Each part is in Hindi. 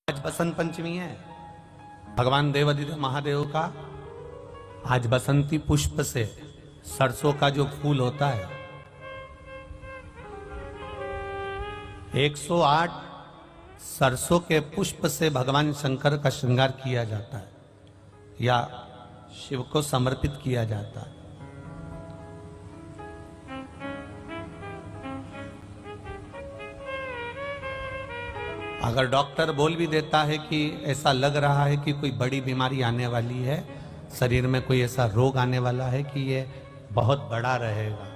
आज बसंत पंचमी है, भगवान देवादिदेव महादेव का आज बसंती पुष्प से सरसों का जो फूल होता है 108 सरसों के पुष्प से भगवान शंकर का श्रृंगार किया जाता है या शिव को समर्पित किया जाता है। अगर डॉक्टर बोल भी देता है कि ऐसा लग रहा है कि कोई बड़ी बीमारी आने वाली है, शरीर में कोई ऐसा रोग आने वाला है कि ये बहुत बड़ा रहेगा,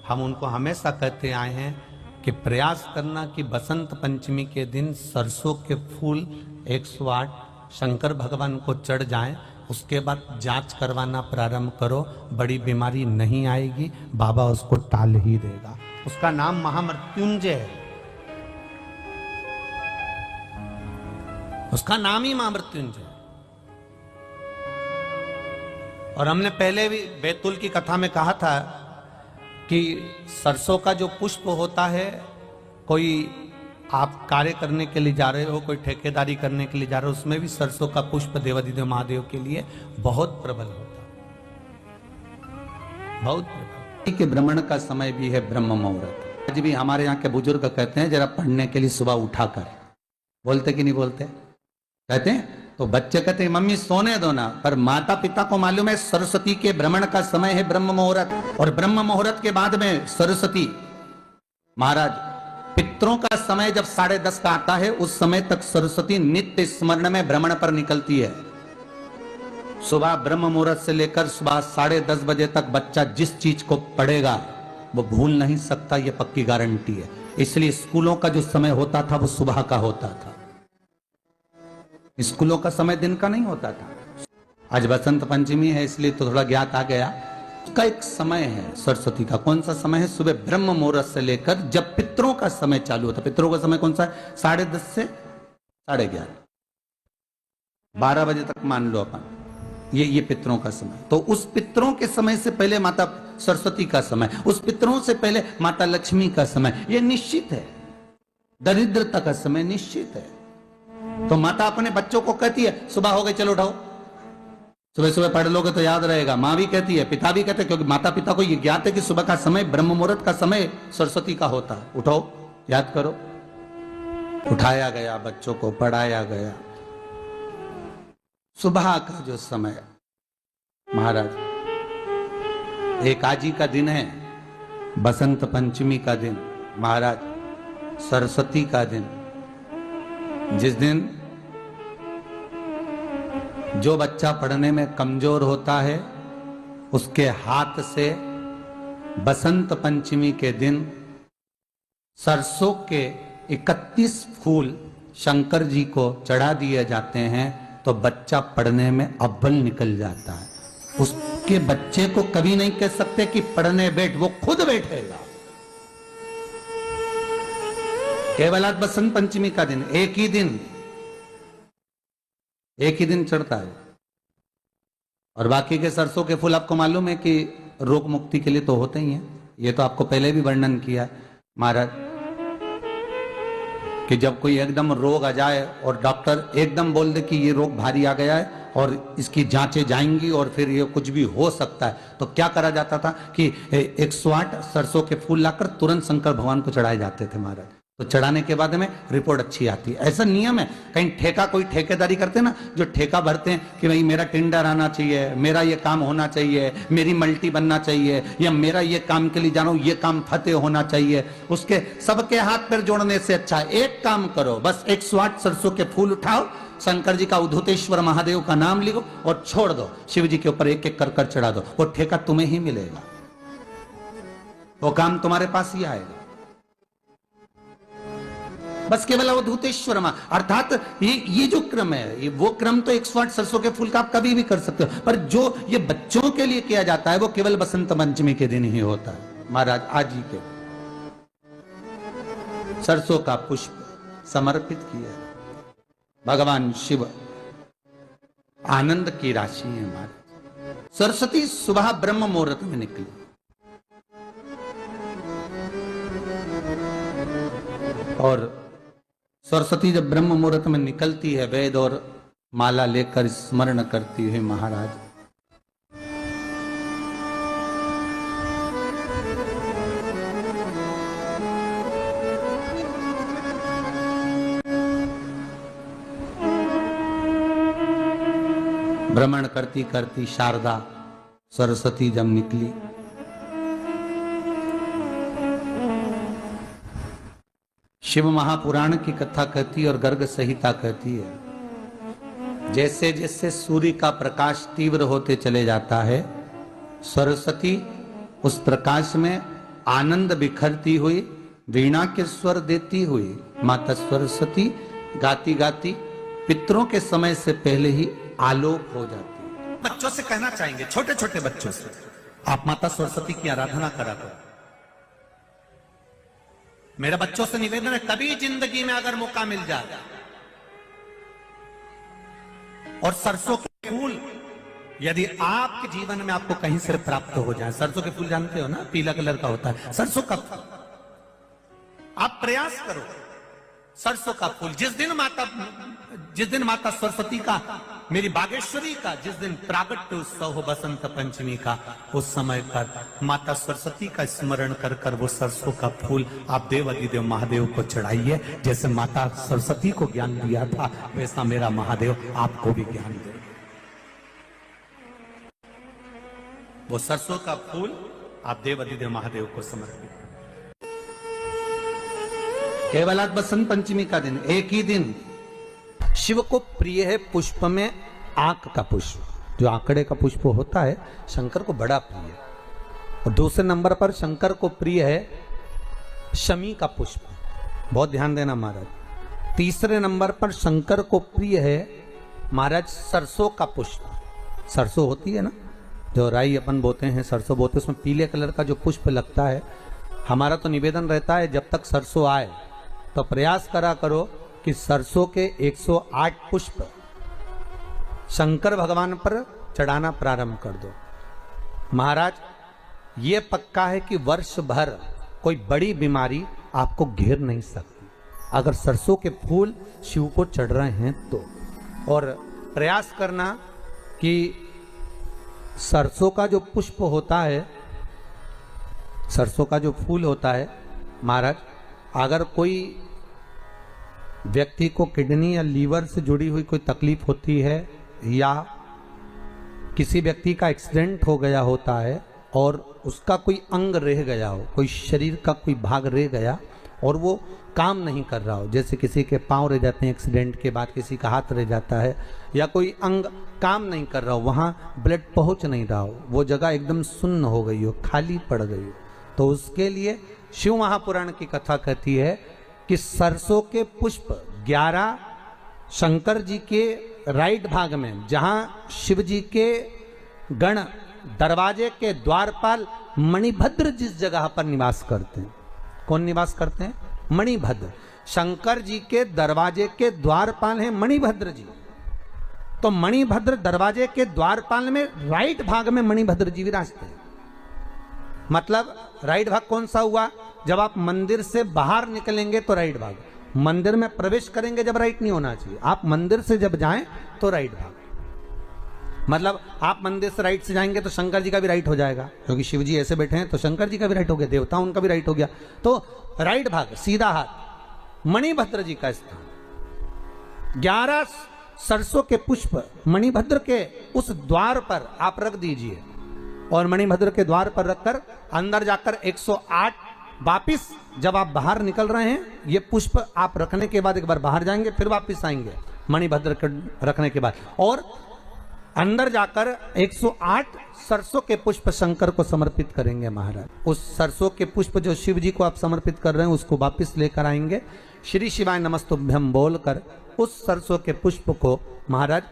हम उनको हमेशा कहते आए हैं कि प्रयास करना कि बसंत पंचमी के दिन सरसों के फूल 108 शंकर भगवान को चढ़ जाएं, उसके बाद जांच करवाना प्रारंभ करो, बड़ी बीमारी नहीं आएगी, बाबा उसको टाल ही देगा। उसका नाम महामृत्युंजय है, उसका नाम ही महामृत्युंजय। और हमने पहले भी बैतूल की कथा में कहा था कि सरसों का जो पुष्प होता है, कोई आप कार्य करने के लिए जा रहे हो, कोई ठेकेदारी करने के लिए जा रहे हो, उसमें भी सरसों का पुष्प देवादिदेव महादेव के लिए बहुत प्रबल होता है, बहुत प्रबल। के भ्रमण का समय भी है ब्रह्म मुहूर्त। आज भी हमारे यहाँ के बुजुर्ग कहते हैं जरा पढ़ने के लिए सुबह उठा कर, बोलते कि नहीं बोलते? कहते हैं। तो बच्चे कहते हैं मम्मी सोने दो ना, पर माता पिता को मालूम है सरस्वती के भ्रमण का समय है ब्रह्म मुहूर्त, और ब्रह्म मुहूर्त के बाद में सरस्वती महाराज पितरों का समय जब 10:30 का आता है, उस समय तक सरस्वती नित्य स्मरण में भ्रमण पर निकलती है। सुबह ब्रह्म मुहूर्त से लेकर सुबह 10:30 बजे तक बच्चा जिस चीज को पढ़ेगा वो भूल नहीं सकता, ये पक्की गारंटी है। इसलिए स्कूलों का जो समय होता था वो सुबह का होता था, स्कूलों का समय दिन का नहीं होता था। आज बसंत पंचमी है इसलिए तो थोड़ा ज्ञात आ गया। उसका एक समय है सरस्वती का, कौन सा समय है? सुबह ब्रह्म मुहूर्त से लेकर जब पितरों का समय चालू होता है। पितरों का समय कौन सा है? 10:30 से 11:30, 12 बजे तक मान लो अपन, ये पितरों का समय। तो उस पितरों के समय से पहले माता सरस्वती का समय, उस पितरों से पहले माता लक्ष्मी का समय, ये निश्चित है। दरिद्रता का समय निश्चित है। तो माता अपने बच्चों को कहती है सुबह हो गई चलो उठाओ, सुबह सुबह पढ़ लोगे तो याद रहेगा। माँ भी कहती है, पिता भी कहते हैं, क्योंकि माता पिता को ये ज्ञात है कि सुबह का समय ब्रह्म मुहूर्त का समय सरस्वती का होता है। उठो, याद करो। उठाया गया, बच्चों को पढ़ाया गया। सुबह का जो समय महाराज एकाजी का दिन है, बसंत पंचमी का दिन महाराज, सरस्वती का दिन, जिस दिन जो बच्चा पढ़ने में कमजोर होता है उसके हाथ से बसंत पंचमी के दिन सरसों के 31 फूल शंकर जी को चढ़ा दिए जाते हैं, तो बच्चा पढ़ने में अव्वल निकल जाता है। उसके बच्चे को कभी नहीं कह सकते कि पढ़ने बैठ, वो खुद बैठेगा। केवल आज बसंत पंचमी का दिन, एक ही दिन चढ़ता है। और बाकी के सरसों के फूल आपको मालूम है कि रोग मुक्ति के लिए तो होते ही हैं। ये तो आपको पहले भी वर्णन किया महाराज कि जब कोई एकदम रोग आ जाए और डॉक्टर एकदम बोल दे कि ये रोग भारी आ गया है और इसकी जांचें जाएंगी और फिर ये कुछ भी हो सकता है, तो क्या करा जाता था कि 108 सरसों के फूल लाकर तुरंत शंकर भगवान को चढ़ाए जाते थे महाराज। तो चढ़ाने के बाद में रिपोर्ट अच्छी आती है। ऐसा नियम है। कहीं ठेका, कोई ठेकेदारी करते हैं ना, जो ठेका भरते हैं कि भाई मेरा टेंडर आना चाहिए, मेरा ये काम होना चाहिए, मेरी मल्टी बनना चाहिए, या मेरा ये काम के लिए जाना, ये काम फतेह होना चाहिए, उसके सबके हाथ पैर जोड़ने से अच्छा एक काम करो, बस 108 सरसों के फूल उठाओ, शंकर जी का उद्धतेश्वर महादेव का नाम लिखो और छोड़ दो, शिव जी के ऊपर एक एक कर चढ़ा दो, वो ठेका तुम्हें ही मिलेगा, वो काम तुम्हारे पास ही आएगा। बस केवल अवधूतेश्वर मां, अर्थात ये जो क्रम है, ये वो क्रम तो 108 सरसों के फूल का आप कभी भी कर सकते हो, पर जो ये बच्चों के लिए किया जाता है वो केवल बसंत पंचमी के दिन ही होता है महाराज। आज ही के सरसों का पुष्प समर्पित किया भगवान शिव, आनंद की राशि है महाराज। सरस्वती सुबह ब्रह्म मुहूर्त में निकली, और सरस्वती जब ब्रह्म मुहूर्त में निकलती है वेद और माला लेकर स्मरण करती है महाराज, भ्रमण करती करती शारदा सरस्वती जब निकली, शिव महापुराण की कथा कहती है और गर्ग संहिता कहती है, जैसे जैसे सूर्य का प्रकाश तीव्र होते चले जाता है, सरस्वती उस प्रकाश में आनंद बिखरती हुई वीणा के स्वर देती हुई माता सरस्वती गाती गाती पितरों के समय से पहले ही आलोक हो जाती है। बच्चों से कहना चाहेंगे, छोटे छोटे बच्चों से, आप माता सरस्वती की आराधना करा करो। मेरा बच्चों से निवेदन है, कभी जिंदगी में अगर मौका मिल जाए और सरसों के फूल यदि आपके जीवन में आपको कहीं से प्राप्त हो जाए, सरसों के फूल जानते हो ना, पीला कलर का होता है सरसों का फूल, आप प्रयास करो सरसों का फूल। जिस दिन माता सरस्वती का, मेरी बागेश्वरी का जिस दिन प्रागट्य उत्सव हो बसंत पंचमी का, उस समय पर माता सरस्वती का स्मरण कर कर वो सरसों का फूल आप देव अधिदेव महादेव को चढ़ाइए। जैसे माता सरस्वती को ज्ञान दिया था वैसा मेरा महादेव आपको भी ज्ञान दे। वो सरसों का फूल आप देव अधिदेव महादेव को समर्पित। केवल आज बसंत पंचमी का दिन, एक ही दिन शिव को प्रिय है पुष्प में आंक का पुष्प, जो आंकड़े का पुष्प होता है शंकर को बड़ा प्रिय है। और दूसरे नंबर पर शंकर को प्रिय है शमी का पुष्प, बहुत ध्यान देना महाराज। तीसरे नंबर पर शंकर को प्रिय है महाराज सरसों का पुष्प। सरसों होती है ना, जो राई अपन बोते हैं, सरसों बोते हैं, उसमें पीले कलर का जो पुष्प लगता है। हमारा तो निवेदन रहता है जब तक सरसों आए तो प्रयास करा करो कि सरसों के 108 पुष्प शंकर भगवान पर चढ़ाना प्रारंभ कर दो। महाराज ये पक्का है कि वर्ष भर कोई बड़ी बीमारी आपको घेर नहीं सकती अगर सरसों के फूल शिव को चढ़ रहे हैं तो। और प्रयास करना कि सरसों का जो पुष्प होता है, सरसों का जो फूल होता है महाराज, अगर कोई व्यक्ति को किडनी या लीवर से जुड़ी हुई कोई तकलीफ होती है या किसी व्यक्ति का एक्सीडेंट हो गया होता है और उसका कोई अंग रह गया हो, कोई शरीर का कोई भाग रह गया और वो काम नहीं कर रहा हो, जैसे किसी के पांव रह जाते हैं एक्सीडेंट के बाद, किसी का हाथ रह जाता है, या कोई अंग काम नहीं कर रहा हो, वहाँ ब्लड पहुँच नहीं रहा हो, वो जगह एकदम सुन्न हो गई हो, खाली पड़ गई हो, तो उसके लिए शिव महापुराण की कथा कहती है कि सरसों के पुष्प 11 शंकर जी के राइट भाग में, जहां शिव जी के गण दरवाजे के द्वारपाल मणिभद्र जिस जगह पर निवास करते हैं, कौन निवास करते हैं? मणिभद्र। शंकर जी के दरवाजे के द्वारपाल हैं मणिभद्र जी। तो मणिभद्र दरवाजे के द्वारपाल में राइट भाग में मणिभद्र जी विराजते हैं। मतलब राइट भाग कौन सा हुआ? जब आप मंदिर से बाहर निकलेंगे तो राइट भाग, मंदिर में प्रवेश करेंगे जब राइट नहीं होना चाहिए, आप मंदिर से जब जाएं तो राइट भाग। मतलब आप मंदिर से राइट से जाएंगे तो शंकर जी का भी राइट हो जाएगा, क्योंकि शिव जी ऐसे बैठे हैं तो शंकर जी का भी राइट हो गया, देवता उनका भी राइट हो गया, तो राइट भाग सीधा हाथ मणिभद्र जी का स्थान। 11 सरसों के पुष्प मणिभद्र के उस द्वार पर आप रख दीजिए और मणिभद्र के द्वार पर रखकर अंदर जाकर 108 वापिस जब आप बाहर निकल रहे हैं, ये पुष्प आप रखने के बाद एक बार बाहर जाएंगे, फिर वापिस आएंगे मणिभद्र के रखने के बाद, और अंदर जाकर 108 सरसों के पुष्प शंकर को समर्पित करेंगे महाराज। उस सरसों के पुष्प जो शिव जी को आप समर्पित कर रहे हैं उसको वापिस लेकर आएंगे, श्री शिवाय नमस्तुभ्यम बोलकर उस सरसों के पुष्प को महाराज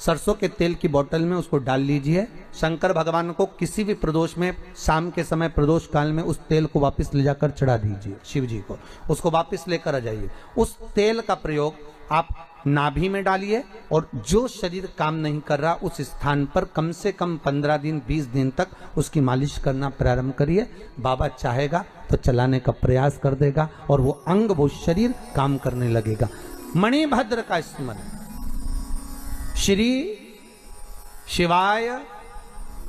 सरसों के तेल की बोतल में उसको डाल लीजिए। शंकर भगवान को किसी भी प्रदोष में, शाम के समय प्रदोष काल में उस तेल को वापस ले जाकर चढ़ा दीजिए शिव जी को, उसको वापस लेकर आ जाइए। उस तेल का प्रयोग आप नाभि में डालिए और जो शरीर काम नहीं कर रहा उस स्थान पर कम से कम 15 दिन 20 दिन तक उसकी मालिश करना प्रारंभ करिए। बाबा चाहेगा तो चलाने का प्रयास कर देगा और वो अंग वो शरीर काम करने लगेगा। मणिभद्र का स्मरण। श्री शिवाय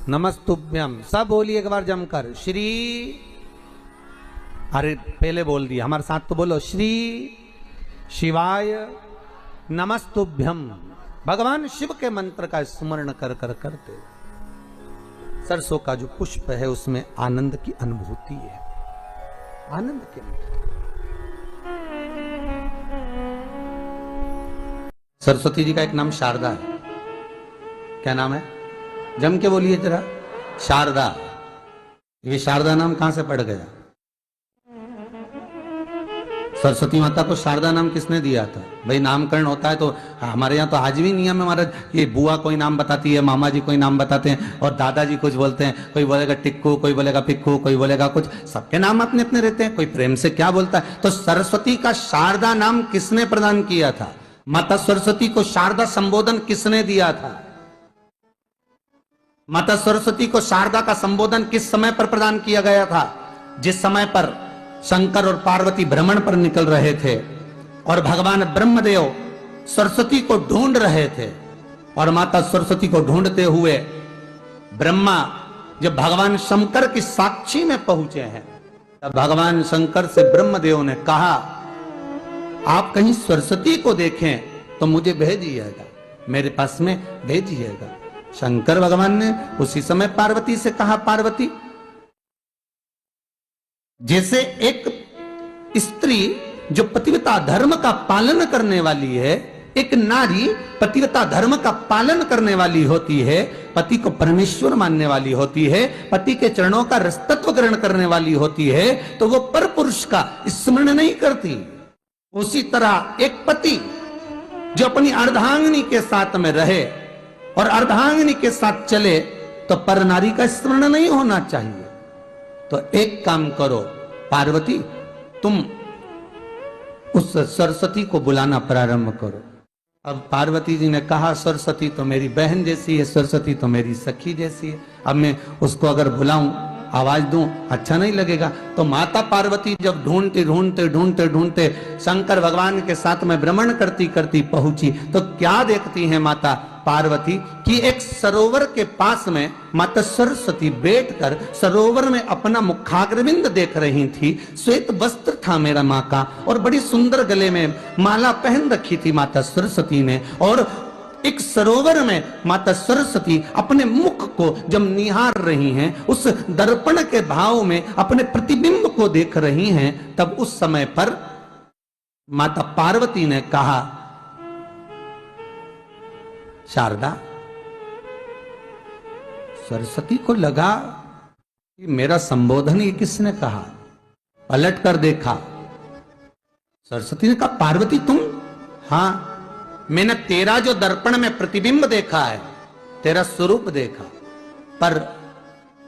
नमस्तुभ्यम। सब बोलिए एक बार जमकर। श्री, अरे पहले बोल दिया, हमारे साथ तो बोलो। श्री शिवाय नमस्तुभ्यम। भगवान शिव के मंत्र का स्मरण कर कर करते सरसों का जो पुष्प है उसमें आनंद की अनुभूति है। आनंद के सरस्वती जी का एक नाम शारदा है। क्या नाम है? जम के बोलिए जरा। शारदा। ये शारदा नाम कहां से पड़ गया? सरस्वती माता को शारदा नाम किसने दिया था? भाई नामकरण होता है तो हमारे यहाँ तो आज भी नियम है हमारा, ये बुआ कोई नाम बताती है, मामा जी कोई नाम बताते हैं और दादाजी कुछ बोलते हैं। कोई बोलेगा टिक्कू, कोई बोलेगा पिक्कू, कोई बोलेगा कुछ, सबके नाम अपने अपने रहते हैं। कोई प्रेम से क्या बोलता है। तो सरस्वती का शारदा नाम किसने प्रदान किया था? माता सरस्वती को शारदा संबोधन किसने दिया था? माता सरस्वती को शारदा का संबोधन किस समय पर प्रदान किया गया था? जिस समय पर शंकर और पार्वती भ्रमण पर निकल रहे थे और भगवान ब्रह्मदेव सरस्वती को ढूंढ रहे थे और माता सरस्वती को ढूंढते हुए ब्रह्मा जब भगवान शंकर की साक्षी में पहुंचे हैं तब भगवान शंकर से ब्रह्मदेव ने कहा, आप कहीं सरस्वती को देखें तो मुझे भेजिएगा, मेरे पास में भेजिएगा। शंकर भगवान ने उसी समय पार्वती से कहा, पार्वती, जैसे एक स्त्री जो पतिव्रता धर्म का पालन करने वाली है, एक नारी पतिव्रता धर्म का पालन करने वाली होती है, पति को परमेश्वर मानने वाली होती है, पति के चरणों का रसतत्व ग्रहण करने वाली होती है, तो वो पर पुरुष का स्मरण नहीं करती। उसी तरह एक पति जो अपनी अर्धांगिनी के साथ में रहे और अर्धांगिनी के साथ चले तो पर नारी का स्मरण नहीं होना चाहिए। तो एक काम करो पार्वती, तुम उस सरस्वती को बुलाना प्रारंभ करो। अब पार्वती जी ने कहा, सरस्वती तो मेरी बहन जैसी है, सरस्वती तो मेरी सखी जैसी है, अब मैं उसको अगर बुलाऊं, आवाज दूं, अच्छा नहीं लगेगा। तो माता पार्वती जब ढूंढते ढूंढते ढूंढते ढूंढते शंकर भगवान के साथ में भ्रमण करती करती पहुंची तो क्या देखती हैं माता पार्वती कि एक सरोवर के पास में माता सरस्वती बैठकर सरोवर में अपना मुखाग्रविंद देख रही थी। श्वेत वस्त्र था मेरा माँ का और बड़ी सुंदर गले में माला पहन रखी थी माता सरस्वती ने, और एक सरोवर में माता सरस्वती अपने मुख को जब निहार रही हैं, उस दर्पण के भाव में अपने प्रतिबिंब को देख रही हैं, तब उस समय पर माता पार्वती ने कहा, शारदा, सरस्वती को लगा कि मेरा संबोधन ये किसने कहा। पलट कर देखा, सरस्वती ने कहा, पार्वती तुम? हाँ, मैंने तेरा जो दर्पण में प्रतिबिंब देखा है, तेरा स्वरूप देखा, पर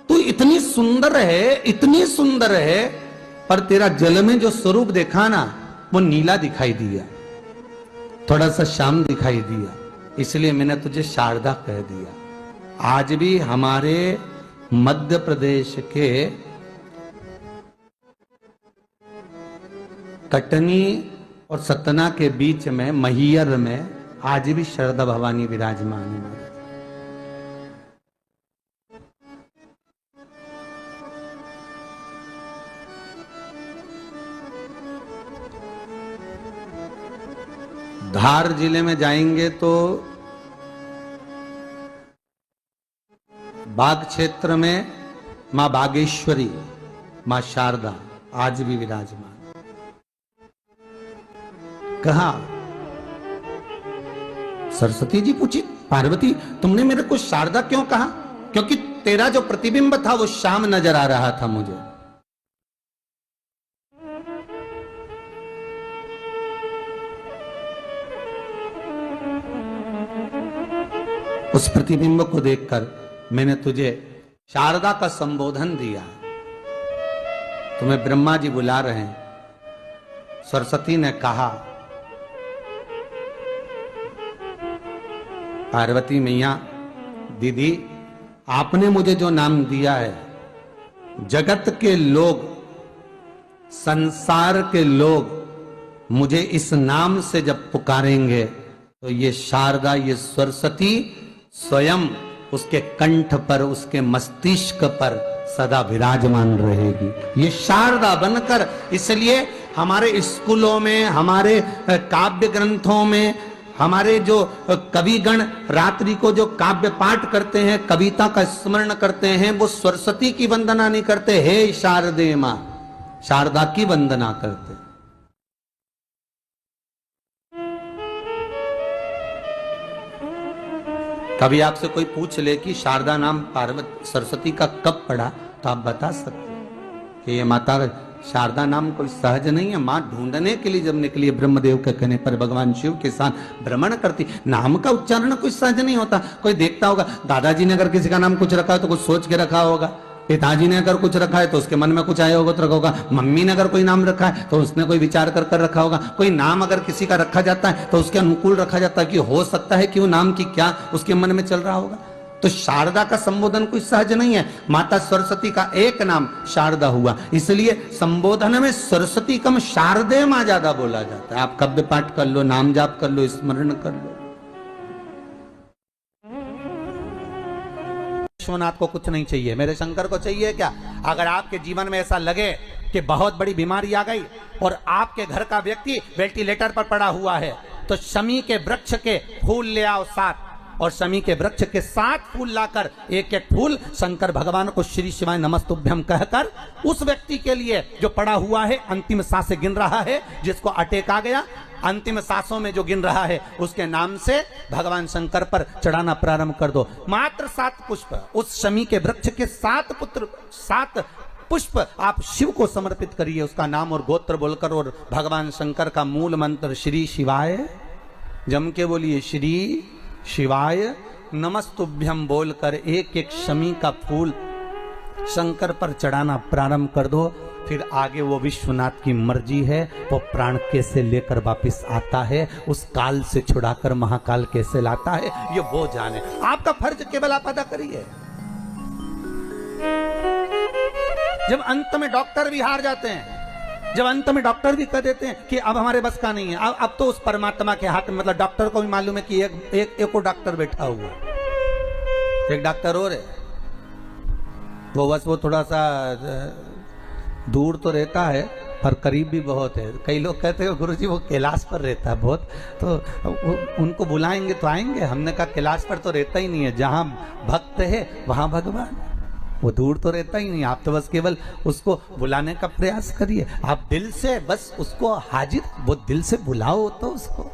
तू इतनी सुंदर है, इतनी सुंदर है, पर तेरा जल में जो स्वरूप देखा ना वो नीला दिखाई दिया, थोड़ा सा श्याम दिखाई दिया, इसलिए मैंने तुझे शारदा कह दिया। आज भी हमारे मध्य प्रदेश के कटनी और सतना के बीच में महियर में आज भी शारदा भवानी विराजमान है। धार जिले में जाएंगे तो बाग क्षेत्र में मां बागेश्वरी, मां शारदा आज भी विराजमान। कहा, सरस्वती जी पूछी, पार्वती तुमने मेरे को शारदा क्यों कहा? क्योंकि तेरा जो प्रतिबिंब था वो श्याम नजर आ रहा था मुझे। उस प्रतिबिंब को देखकर मैंने तुझे शारदा का संबोधन दिया। तुम्हें ब्रह्मा जी बुला रहे हैं। सरस्वती ने कहा, पार्वती मैया, दीदी आपने मुझे जो नाम दिया है, जगत के लोग, संसार के लोग मुझे इस नाम से जब पुकारेंगे तो ये शारदा, ये सरस्वती स्वयं उसके कंठ पर, उसके मस्तिष्क पर सदा विराजमान रहेगी, ये शारदा बनकर। इसलिए हमारे स्कूलों में, हमारे काव्य ग्रंथों में, हमारे जो कविगण रात्रि को जो काव्य पाठ करते हैं, कविता का स्मरण करते हैं, वो सरस्वती की वंदना नहीं करते, हे शारदे मां, शारदा की वंदना करते। कभी आपसे कोई पूछ ले कि शारदा नाम पार्वती सरस्वती का कब पड़ा, तो आप बता सकते हैं कि ये माता शारदा नाम कोई सहज नहीं है। मां ढूंढने के लिए जब निकली, ब्रह्मदेव के कहने पर भगवान शिव के साथ भ्रमण करती। नाम का उच्चारण कोई सहज नहीं होता। कोई देखता होगा, दादाजी ने अगर किसी का नाम कुछ रखा है तो कुछ सोच के रखा होगा, पिताजी ने अगर कुछ रखा है तो उसके मन में कुछ आया होगा तो रखा होगा, मम्मी ने अगर कोई नाम रखा है तो उसने कोई विचार कर कर रखा होगा। कोई नाम अगर किसी का रखा जाता है तो उसके अनुकूल रखा जाता है कि हो सकता है कि वो नाम की क्या उसके मन में चल रहा होगा। तो शारदा का संबोधन कोई सहज नहीं है। माता सरस्वती का एक नाम शारदा हुआ, इसलिए संबोधन में सरस्वती कम शारदे मां ज्यादा बोला जाता है। आप काव्य पाठ कर लो, नाम जाप कर लो, स्मरण कर लो। विश्वनाथ को कुछ नहीं चाहिए, मेरे शंकर को चाहिए क्या? अगर आपके जीवन में ऐसा लगे कि बहुत बड़ी बीमारी आ गई और आपके घर का व्यक्ति वेंटिलेटर पर पड़ा हुआ है, तो शमी के वृक्ष के फूल ले आओ 7, और शमी के वृक्ष के 7 फूल लाकर एक एक फूल शंकर भगवान को श्री शिवाय नमस्तुभ्यम कहकर उस व्यक्ति के लिए जो पड़ा हुआ है, अंतिम सांसें गिन रहा है, जिसको अटैक आ गया, अंतिम सांसों में जो गिन रहा है, उसके नाम से भगवान शंकर पर चढ़ाना प्रारंभ कर दो। मात्र 7 पुष्प, उस शमी के वृक्ष के 7 पुष्प आप शिव को समर्पित करिए, उसका नाम और गोत्र बोलकर, और भगवान शंकर का मूल मंत्र श्री शिवाय, जम के बोलिए श्री शिवाय नमस्तुभ्यम बोलकर एक एक शमी का फूल शंकर पर चढ़ाना प्रारंभ कर दो। फिर आगे वो विश्वनाथ की मर्जी है, वो प्राण कैसे लेकर वापिस आता है, उस काल से छुड़ाकर महाकाल कैसे लाता है, ये वो जाने। आपका फर्ज केवल आप अदा करिए। जब अंत में डॉक्टर भी हार जाते हैं, जब अंत में डॉक्टर भी कह देते हैं कि अब हमारे बस का नहीं है, अब तो उस परमात्मा के हाथ में, मतलब डॉक्टर को भी मालूम है कि एक और डॉक्टर बैठा हुआ, एक डॉक्टर और है, वो बस वो थोड़ा सा दूर तो रहता है पर करीब भी बहुत है। कई लोग कहते हैं गुरुजी वो कैलाश पर रहता है बहुत, तो उनको बुलाएंगे तो आएंगे। हमने कहा कैलाश पर तो रहता ही नहीं है, जहां भक्त है वहां भगवान, वो दूर तो रहता ही नहीं। आप तो बस केवल उसको बुलाने का प्रयास करिए, आप दिल से बस उसको हाजिर, वो दिल से बुलाओ तो उसको।